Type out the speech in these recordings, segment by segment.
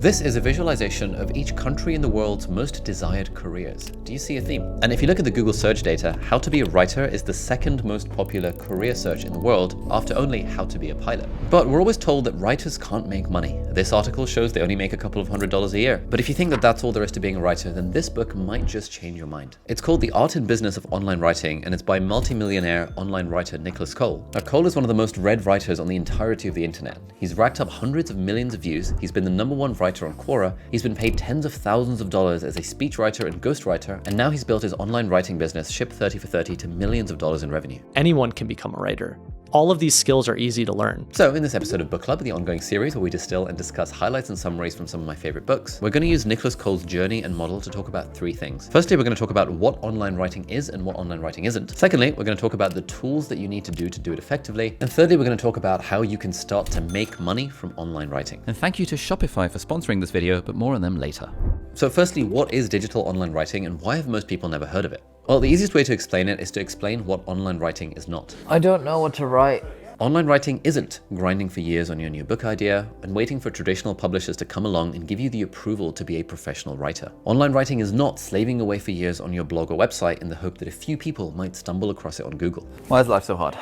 This is a visualization of each country in the world's most desired careers. Do you see a theme? And if you look at the Google search data, how to be a writer is the second most popular career search in the world after only how to be a pilot. But we're always told that writers can't make money. This article shows they only make a couple of $100s a year. But if you think that that's all there is to being a writer, then this book might just change your mind. It's called The Art and Business of Online Writing, and it's by multi-millionaire online writer Nicolas Cole. Now, Cole is one of the most read writers on the entirety of the internet. He's racked up hundreds of millions of views. He's been the #1 writer on Quora. He's been paid tens of thousands of dollars as a speechwriter and ghostwriter, and now he's built his online writing business, Ship 30 for 30, to millions of dollars in revenue. Anyone can become a writer. All of these skills are easy to learn. So in this episode of Book Club, the ongoing series where we distill and discuss highlights and summaries from some of my favorite books, we're going to use Nicolas Cole's journey and model to talk about three things. Firstly, we're going to talk about what online writing is and what online writing isn't. Secondly, we're going to talk about the tools that you need to do it effectively. And thirdly, we're going to talk about how you can start to make money from online writing. And thank you to Shopify for sponsoring this video, but more on them later. So firstly, what is digital online writing and why have most people never heard of it? Well, the easiest way to explain it is to explain what online writing is not. I don't know what to write. Online writing isn't grinding for years on your new book idea and waiting for traditional publishers to come along and give you the approval to be a professional writer. Online writing is not slaving away for years on your blog or website in the hope that a few people might stumble across it on Google. Why is life so hard?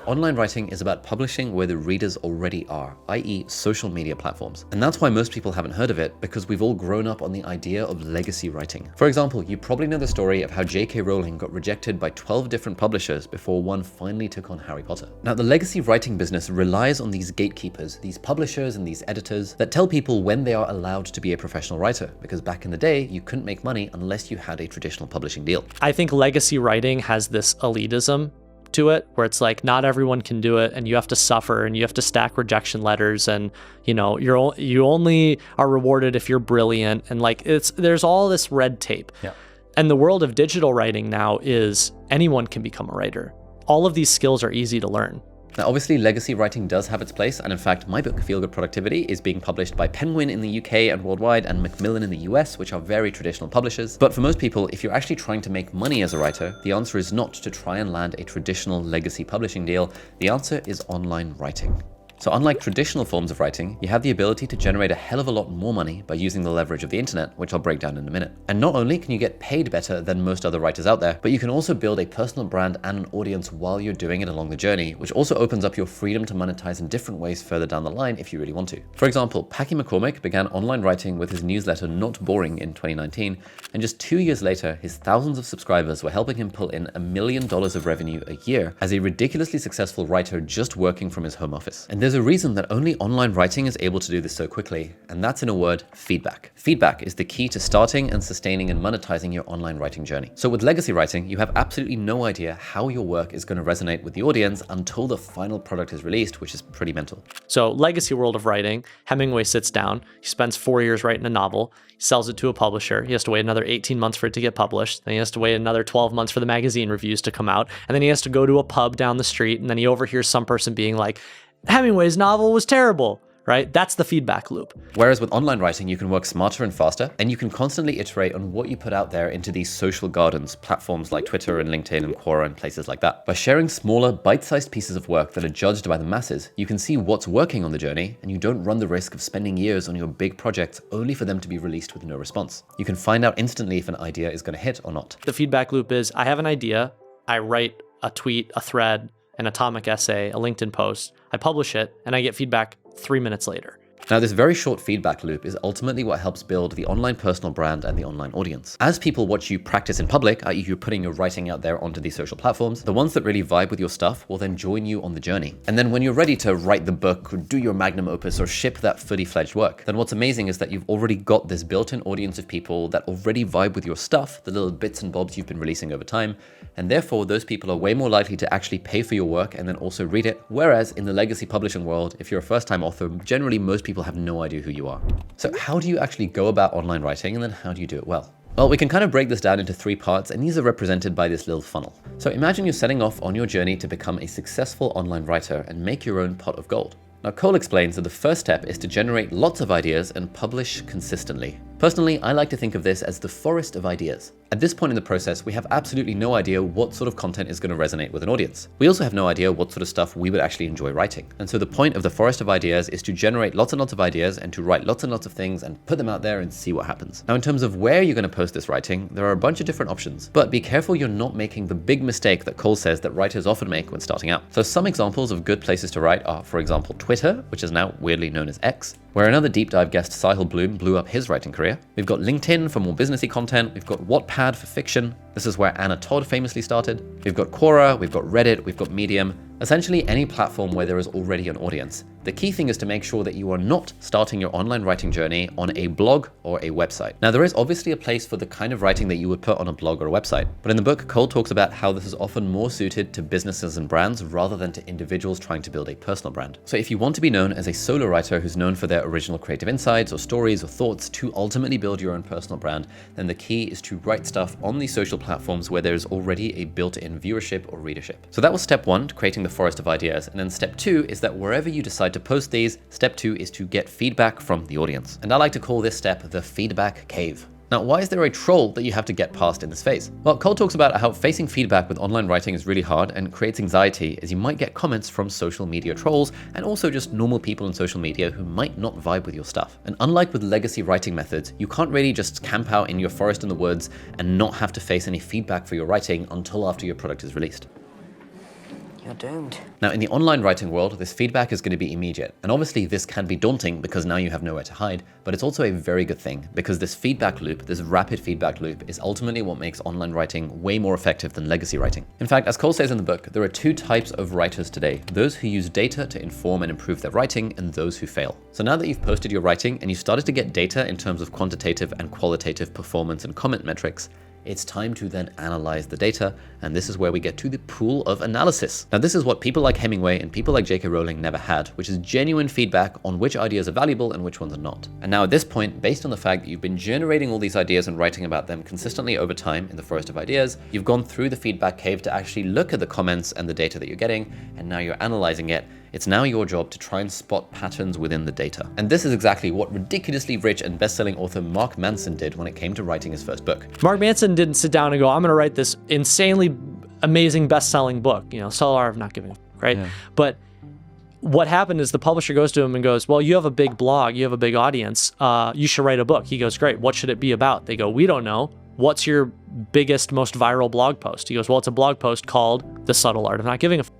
Online writing is about publishing where the readers already are, i.e. social media platforms. And that's why most people haven't heard of it, because we've all grown up on the idea of legacy writing. For example, you probably know the story of how J.K. Rowling got rejected by 12 different publishers before one finally took on Harry Potter. Now, the legacy writing business relies on these gatekeepers, these publishers and these editors that tell people when they are allowed to be a professional writer, because back in the day, you couldn't make money unless you had a traditional publishing deal. I think legacy writing has this elitism to it where it's like not everyone can do it and you have to suffer and you have to stack rejection letters and you only are rewarded if you're brilliant and like there's all this red tape. Yeah. And the world of digital writing now is anyone can become a writer. All of these skills are easy to learn. Now, obviously, legacy writing does have its place, and in fact, my book, Feel Good Productivity, is being published by Penguin in the UK and worldwide, and Macmillan in the US, which are very traditional publishers. But for most people, if you're actually trying to make money as a writer, the answer is not to try and land a traditional legacy publishing deal. The answer is online writing. So unlike traditional forms of writing, you have the ability to generate a hell of a lot more money by using the leverage of the internet, which I'll break down in a minute. And not only can you get paid better than most other writers out there, but you can also build a personal brand and an audience while you're doing it along the journey, which also opens up your freedom to monetize in different ways further down the line if you really want to. For example, Packy McCormick began online writing with his newsletter Not Boring in 2019, and just 2 years later, his thousands of subscribers were helping him pull in $1 million of revenue a year as a ridiculously successful writer just working from his home office. And there's a reason that only online writing is able to do this so quickly, and that's in a word, feedback. Feedback is the key to starting and sustaining and monetizing your online writing journey. So with legacy writing, you have absolutely no idea how your work is going to resonate with the audience until the final product is released, which is pretty mental. So legacy world of writing, Hemingway sits down, he spends 4 years writing a novel, he sells it to a publisher, he has to wait another 18 months for it to get published, then he has to wait another 12 months for the magazine reviews to come out, and then he has to go to a pub down the street, and then he overhears some person being like, Hemingway's novel was terrible, right? That's the feedback loop. Whereas with online writing, you can work smarter and faster, and you can constantly iterate on what you put out there into these social gardens, platforms like Twitter and LinkedIn and Quora and places like that. By sharing smaller, bite-sized pieces of work that are judged by the masses, you can see what's working on the journey, and you don't run the risk of spending years on your big projects only for them to be released with no response. You can find out instantly if an idea is going to hit or not. The feedback loop is, I have an idea, I write a tweet, a thread, an atomic essay, a LinkedIn post, I publish it, and I get feedback 3 minutes later. Now, this very short feedback loop is ultimately what helps build the online personal brand and the online audience. As people watch you practice in public, i.e. you're putting your writing out there onto these social platforms, the ones that really vibe with your stuff will then join you on the journey. And then when you're ready to write the book or do your magnum opus or ship that fully fledged work, then what's amazing is that you've already got this built-in audience of people that already vibe with your stuff, the little bits and bobs you've been releasing over time, and therefore those people are way more likely to actually pay for your work and then also read it. Whereas in the legacy publishing world, if you're a first-time author, generally most people have no idea who you are. So how do you actually go about online writing, and then how do you do it well? Well, we can kind of break this down into 3 parts, and these are represented by this little funnel. So imagine you're setting off on your journey to become a successful online writer and make your own pot of gold. Now, Cole explains that the first step is to generate lots of ideas and publish consistently. Personally, I like to think of this as the forest of ideas. At this point in the process, we have absolutely no idea what sort of content is going to resonate with an audience. We also have no idea what sort of stuff we would actually enjoy writing. And so the point of the forest of ideas is to generate lots and lots of ideas and to write lots and lots of things and put them out there and see what happens. Now, in terms of where you're going to post this writing, there are a bunch of different options, but be careful you're not making the big mistake that Cole says that writers often make when starting out. So some examples of good places to write are, for example, Twitter, which is now weirdly known as X, where another deep dive guest, Sahil Bloom, blew up his writing career. We've got LinkedIn for more businessy content. We've got Wattpad for fiction. This is where Anna Todd famously started. We've got Quora, we've got Reddit, we've got Medium. Essentially any platform where there is already an audience. The key thing is to make sure that you are not starting your online writing journey on a blog or a website. Now, there is obviously a place for the kind of writing that you would put on a blog or a website, but in the book, Cole talks about how this is often more suited to businesses and brands rather than to individuals trying to build a personal brand. So if you want to be known as a solo writer who's known for their original creative insights or stories or thoughts to ultimately build your own personal brand, then the key is to write stuff on these social platforms where there's already a built-in viewership or readership. So that was step one, creating the forest of ideas. And then step two is that wherever you decide to post these, step two is to get feedback from the audience. And I like to call this step the feedback cave. Now, why is there a troll that you have to get past in this phase? Well, Cole talks about how facing feedback with online writing is really hard and creates anxiety, as you might get comments from social media trolls and also just normal people on social media who might not vibe with your stuff. And unlike with legacy writing methods, you can't really just camp out in your forest in the woods and not have to face any feedback for your writing until after your product is released. You're doomed. Now, in the online writing world, this feedback is going to be immediate. And obviously this can be daunting because now you have nowhere to hide, but it's also a very good thing because this feedback loop, this rapid feedback loop, is ultimately what makes online writing way more effective than legacy writing. In fact, as Cole says in the book, there are two types of writers today: those who use data to inform and improve their writing and those who fail. So now that you've posted your writing and you've started to get data in terms of quantitative and qualitative performance and comment metrics, it's time to then analyze the data, and this is where we get to the pool of analysis. Now, this is what people like Hemingway and people like J.K. Rowling never had, which is genuine feedback on which ideas are valuable and which ones are not. And now at this point, based on the fact that you've been generating all these ideas and writing about them consistently over time in the forest of ideas, you've gone through the feedback cave to actually look at the comments and the data that you're getting, and now you're analyzing it. It's now your job to try and spot patterns within the data. And this is exactly what ridiculously rich and best-selling author Mark Manson did when it came to writing his first book. Mark Manson didn't sit down and go, I'm going to write this insanely amazing best-selling book, Solar of Not Giving a F, right? Yeah. But what happened is the publisher goes to him and goes, well, you have a big blog, you have a big audience, you should write a book. He goes, great, what should it be about? They go, we don't know. What's your biggest, most viral blog post? He goes, well, it's a blog post called The Subtle Art of Not Giving a F.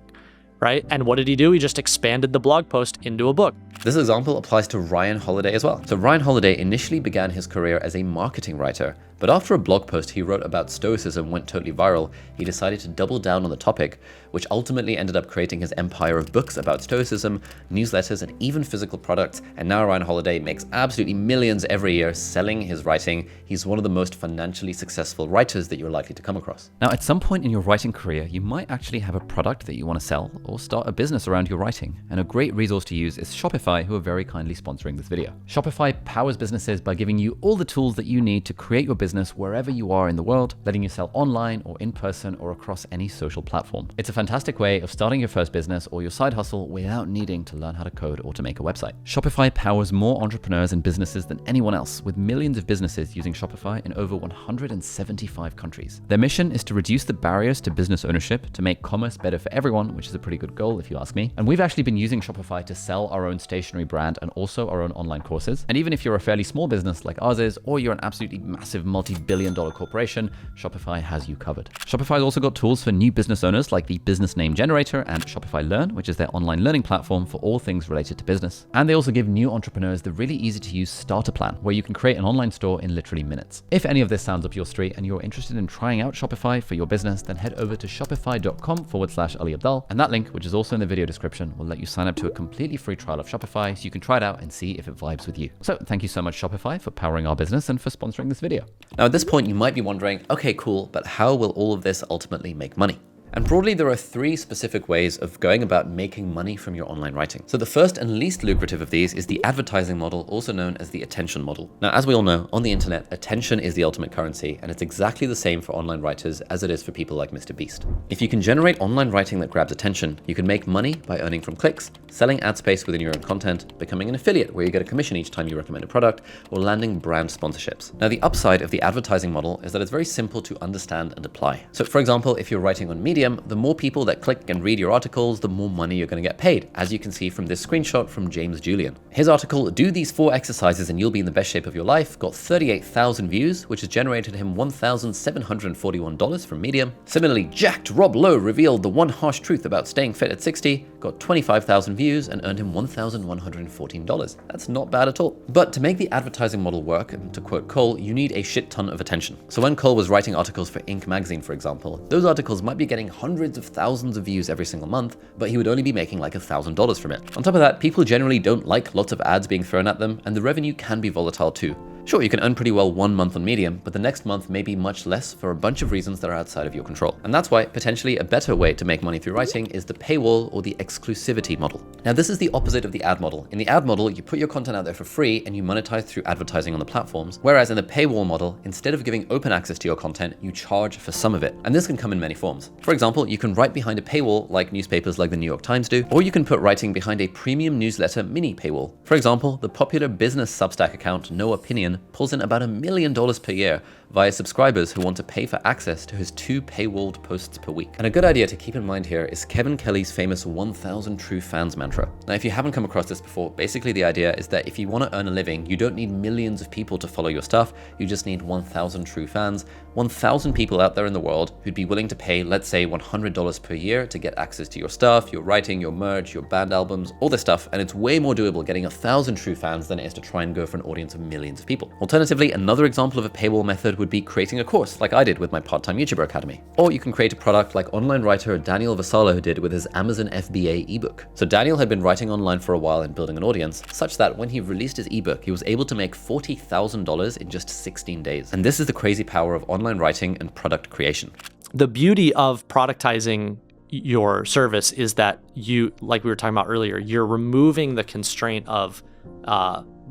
Right? And what did he do? He just expanded the blog post into a book. This example applies to Ryan Holiday as well. So Ryan Holiday initially began his career as a marketing writer, but after a blog post he wrote about Stoicism went totally viral, he decided to double down on the topic, which ultimately ended up creating his empire of books about Stoicism, newsletters, and even physical products. And now Ryan Holiday makes absolutely millions every year selling his writing. He's one of the most financially successful writers that you're likely to come across. Now, at some point in your writing career, you might actually have a product that you want to sell or start a business around your writing. And a great resource to use is Shopify, who are very kindly sponsoring this video. Shopify powers businesses by giving you all the tools that you need to create your business wherever you are in the world, letting you sell online or in person or across any social platform. It's a fantastic way of starting your first business or your side hustle without needing to learn how to code or to make a website. Shopify powers more entrepreneurs and businesses than anyone else, with millions of businesses using Shopify in over 175 countries. Their mission is to reduce the barriers to business ownership, to make commerce better for everyone, which is a pretty good goal if you ask me. And we've actually been using Shopify to sell our own stationery brand and also our own online courses. And even if you're a fairly small business like ours is, or you're an absolutely massive multi-billion-dollar corporation, Shopify has you covered. Shopify's also got tools for new business owners like the Business Name Generator and Shopify Learn, which is their online learning platform for all things related to business. And they also give new entrepreneurs the really easy to use starter plan, where you can create an online store in literally minutes. If any of this sounds up your street and you're interested in trying out Shopify for your business, then head over to shopify.com/Ali Abdaal. And that link, which is also in the video description, will let you sign up to a completely free trial of Shopify so you can try it out and see if it vibes with you. So thank you so much, Shopify, for powering our business and for sponsoring this video. Now, at this point, you might be wondering, okay, cool, but how will all of this ultimately make money? And broadly, there are three specific ways of going about making money from your online writing. So the first and least lucrative of these is the advertising model, also known as the attention model. Now, as we all know, on the internet, attention is the ultimate currency, and it's exactly the same for online writers as it is for people like Mr. Beast. If you can generate online writing that grabs attention, you can make money by earning from clicks, selling ad space within your own content, becoming an affiliate where you get a commission each time you recommend a product, or landing brand sponsorships. Now, the upside of the advertising model is that it's very simple to understand and apply. So for example, if you're writing on Medium, the more people that click and read your articles, the more money you're going to get paid, as you can see from this screenshot from James Julian. His article, "Do these 4 exercises and you'll be in the best shape of your life," got 38,000 views, which has generated him $1,741 from Medium. Similarly, Jacked Rob Lowe revealed the one harsh truth about staying fit at 60, got 25,000 views and earned him $1,114. That's not bad at all. But to make the advertising model work, and to quote Cole, you need a shit ton of attention. So when Cole was writing articles for Inc. magazine, for example, those articles might be getting hundreds of thousands of views every single month, but he would only be making like $1,000 from it. On top of that, people generally don't like lots of ads being thrown at them, and the revenue can be volatile too. Sure, you can earn pretty well one month on Medium, but the next month may be much less for a bunch of reasons that are outside of your control. And that's why potentially a better way to make money through writing is the paywall or the exclusivity model. Now, this is the opposite of the ad model. In the ad model, you put your content out there for free and you monetize through advertising on the platforms. Whereas in the paywall model, instead of giving open access to your content, you charge for some of it. And this can come in many forms. For example, you can write behind a paywall like newspapers like the New York Times do, or you can put writing behind a premium newsletter mini paywall. For example, the popular business Substack account, No Opinion, pulls in about $1 million per year via subscribers who want to pay for access to his 2 paywalled posts per week. And a good idea to keep in mind here is Kevin Kelly's famous 1,000 true fans mantra. Now, if you haven't come across this before, basically the idea is that if you want to earn a living, you don't need millions of people to follow your stuff, you just need 1,000 true fans, 1,000 people out there in the world who'd be willing to pay, let's say, $100 per year to get access to your stuff, your writing, your merch, your band albums, all this stuff, and it's way more doable getting 1,000 true fans than it is to try and go for an audience of millions of people. Alternatively, another example of a paywall method would be creating a course like I did with my part-time YouTuber Academy. Or you can create a product like online writer Daniel Vassallo did with his Amazon FBA ebook. So Daniel had been writing online for a while and building an audience, such that when he released his ebook, he was able to make $40,000 in just 16 days. And this is the crazy power of online writing and product creation. The beauty of productizing your service is that you, like we were talking about earlier, you're removing the constraint of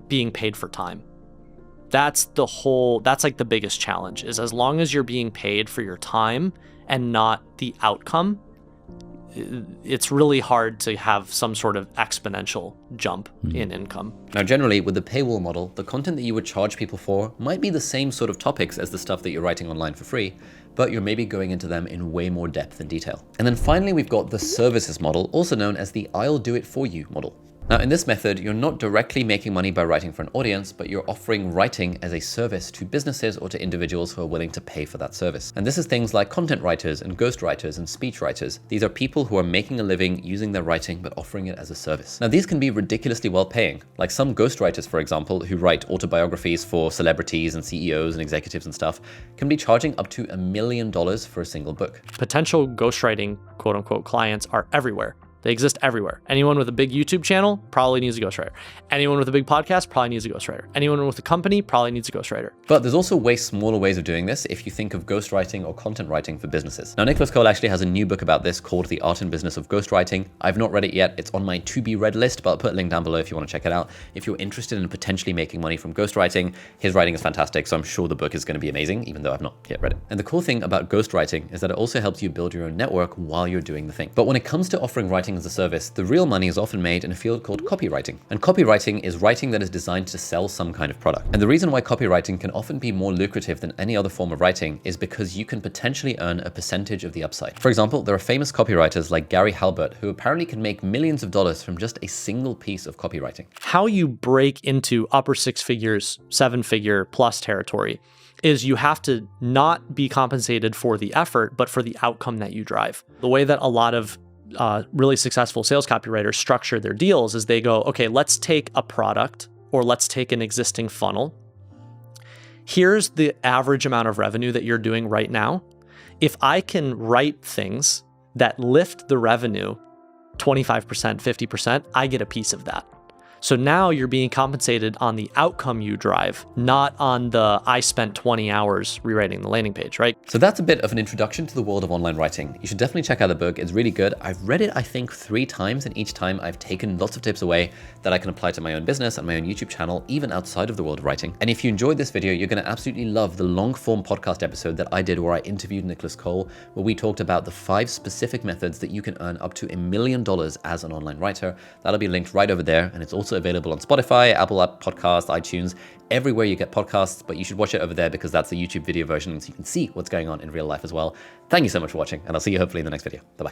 being paid for time. That's like the biggest challenge, is as long as you're being paid for your time and not the outcome, it's really hard to have some sort of exponential jump in income. Now, generally, with the paywall model, the content that you would charge people for might be the same sort of topics as the stuff that you're writing online for free, but you're maybe going into them in way more depth and detail. And then finally, we've got the services model, also known as the I'll do it for you model. Now, in this method, you're not directly making money by writing for an audience, but you're offering writing as a service to businesses or to individuals who are willing to pay for that service. And this is things like content writers and ghostwriters and speech writers. These are people who are making a living using their writing, but offering it as a service. Now, these can be ridiculously well paying. Like some ghostwriters, for example, who write autobiographies for celebrities and CEOs and executives and stuff, can be charging up to $1 million for a single book. Potential ghostwriting, quote unquote, clients are everywhere. They exist everywhere. Anyone with a big YouTube channel probably needs a ghostwriter. Anyone with a big podcast probably needs a ghostwriter. Anyone with a company probably needs a ghostwriter. But there's also way smaller ways of doing this if you think of ghostwriting or content writing for businesses. Now, Nicolas Cole actually has a new book about this called The Art and Business of Ghostwriting. I've not read it yet. It's on my to-be-read list, but I'll put a link down below if you want to check it out. If you're interested in potentially making money from ghostwriting, his writing is fantastic, so I'm sure the book is going to be amazing, even though I've not yet read it. And the cool thing about ghostwriting is that it also helps you build your own network while you're doing the thing. But when it comes to offering writing as a service, the real money is often made in a field called copywriting. And copywriting is writing that is designed to sell some kind of product. And the reason why copywriting can often be more lucrative than any other form of writing is because you can potentially earn a percentage of the upside. For example, there are famous copywriters like Gary Halbert who apparently can make millions of dollars from just a single piece of copywriting. How you break into upper 6 figures, 7-figure plus territory is you have to not be compensated for the effort, but for the outcome that you drive. The way that a lot of really successful sales copywriters structure their deals is they go, okay, let's take a product or let's take an existing funnel. Here's the average amount of revenue that you're doing right now. If I can write things that lift the revenue 25%, 50%, I get a piece of that. So now you're being compensated on the outcome you drive, not on the I spent 20 hours rewriting the landing page, right? So that's a bit of an introduction to the world of online writing. You should definitely check out the book. It's really good. I've read it, I think, 3 times, and each time I've taken lots of tips away that I can apply to my own business and my own YouTube channel, even outside of the world of writing. And if you enjoyed this video, you're going to absolutely love the long form podcast episode that I did where I interviewed Nicolas Cole, where we talked about the 5 specific methods that you can earn up to $1 million as an online writer. That'll be linked right over there, and it's also available on Spotify, Apple Podcasts, iTunes, everywhere you get podcasts, but you should watch it over there because that's the YouTube video version, so you can see what's going on in real life as well. Thank you so much for watching, and I'll see you hopefully in the next video. Bye-bye.